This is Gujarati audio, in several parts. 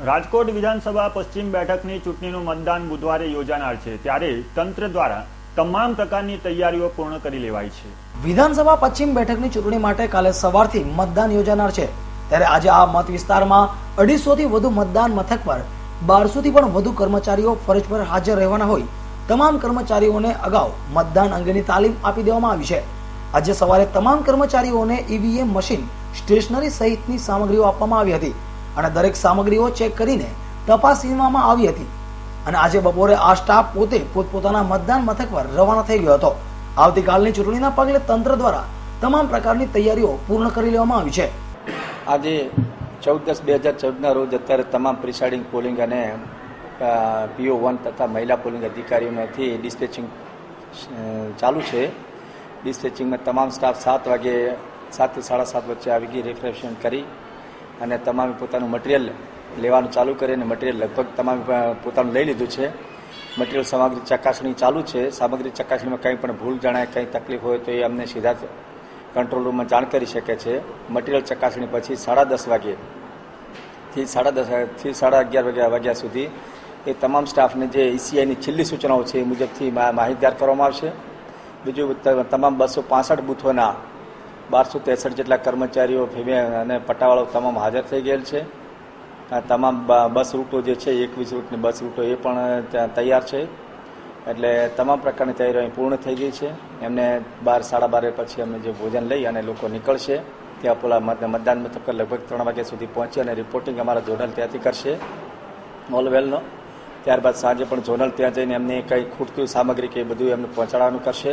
રાજકોટ વિધાનસભા પશ્ચિમ બેઠકની ચૂંટણીનું મતદાન બુધવારે યોજાનાર છે, ત્યારે તંત્ર દ્વારા તમામ પ્રકારની તૈયારીઓ પૂર્ણ કરી લેવાઈ છે. વિધાનસભા પશ્ચિમ બેઠકની ચૂંટણી માટે કાલે સવારથી મતદાન યોજાનાર છે, ત્યારે આજે આ મત વિસ્તારમાં 250 થી વધુ મતદાન મથક પર 1200 થી પણ વધુ કર્મચારીઓ ફરજ પર હાજર રહેવાના હોય તમામ કર્મચારીઓને અગાઉ મતદાન અંગેની તાલીમ આપી દેવામાં આવી છે. આજે સવારે તમામ કર્મચારીઓને ઈવીએમ મશીન, સ્ટેશનરી સહિતની સામગ્રીઓ આપવામાં આવી હતી અને દરેક સામગ્રીઓ ચેક કરીને તપાસવામાં આવી હતી અને આજે બપોરે આ સ્ટાફ પોતે પોતપોતાના મતદાન મથક પર રવાના થઈ ગયો હતો. આવતીકાલની ચૂંટણીના પગલે તંત્ર દ્વારા તમામ પ્રકારની તૈયારીઓ પૂર્ણ કરી લેવામાં આવી છે. આજે 14/10/2014ના રોજ અત્યારે તમામ પ્રિસાઇડિંગ પોલિંગ અને PO1 તથા મહિલા પોલિંગ અધિકારીઓમાંથી ડિસ્પેચિંગ ચાલુ છે. ડિસ્પેચિંગમાં તમામ સ્ટાફ 7 વાગે 7 થી 7:30 વચ્ચે આવી ગઈ રિફ્રેશમેન્ટ કરી અને તમામે પોતાનું મટીરિયલ લેવાનું ચાલુ કરી અને મટીરિયલ લગભગ તમામે પોતાનું લઈ લીધું છે. મટીરિયલ સામગ્રી ચકાસણી ચાલુ છે. સામગ્રી ચકાસણીમાં કંઈ પણ ભૂલ જણાય, કંઈ તકલીફ હોય તો એ અમને સીધા કંટ્રોલ રૂમમાં જાણ કરી શકે છે. મટીરિયલ ચકાસણી પછી 10:30 વાગ્યેથી 11:30 વાગ્યા સુધી એ તમામ સ્ટાફને જે ECIની છેલ્લી સૂચનાઓ છે એ મુજબથી માહિતગાર કરવામાં આવશે. બીજું તમામ 265 બૂથોના 1263 જેટલા કર્મચારીઓ અને પટ્ટાવાળાઓ તમામ હાજર થઈ ગયેલ છે. તમામ બસ રૂટો જે છે 21 રૂટની બસ રૂટો એ પણ ત્યાં તૈયાર છે. એટલે તમામ પ્રકારની તૈયારીઓ અહીં પૂર્ણ થઈ ગઈ છે. એમને 12 12:30 પછી અમે જે ભોજન લઈ અને લોકો નીકળશે ત્યાં પેલા મતદાન મથક પર લગભગ 3 વાગ્યા સુધી પહોંચી અને રિપોર્ટિંગ અમારા ઝોનલ ત્યાંથી કરશે ઓલવેલનો. ત્યારબાદ સાંજે પણ ઝોનલ ત્યાં જઈને એમને કંઈ ખૂટતી સામગ્રી કે એ બધું એમને પહોંચાડવાનું કરશે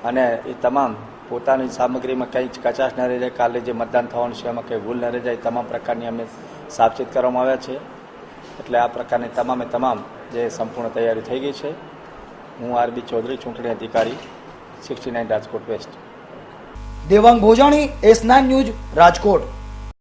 અને એ તમામ પોતાની સામગ્રીમાં કંઈ કચાશ ન રહી જાય, કાલે જે મતદાન થવાનું છે એમાં કંઈ ભૂલ ન રહી જાય, તમામ પ્રકારની અમને સાવચેત કરવામાં આવ્યા છે. એટલે આ પ્રકારની તમામ જે સંપૂર્ણ તૈયારી થઈ ગઈ છે. હું RB ચૌધરી, ચૂંટણી અધિકારી 69 Rajkot west. Devang Bhojani, S9 news, Rajkot.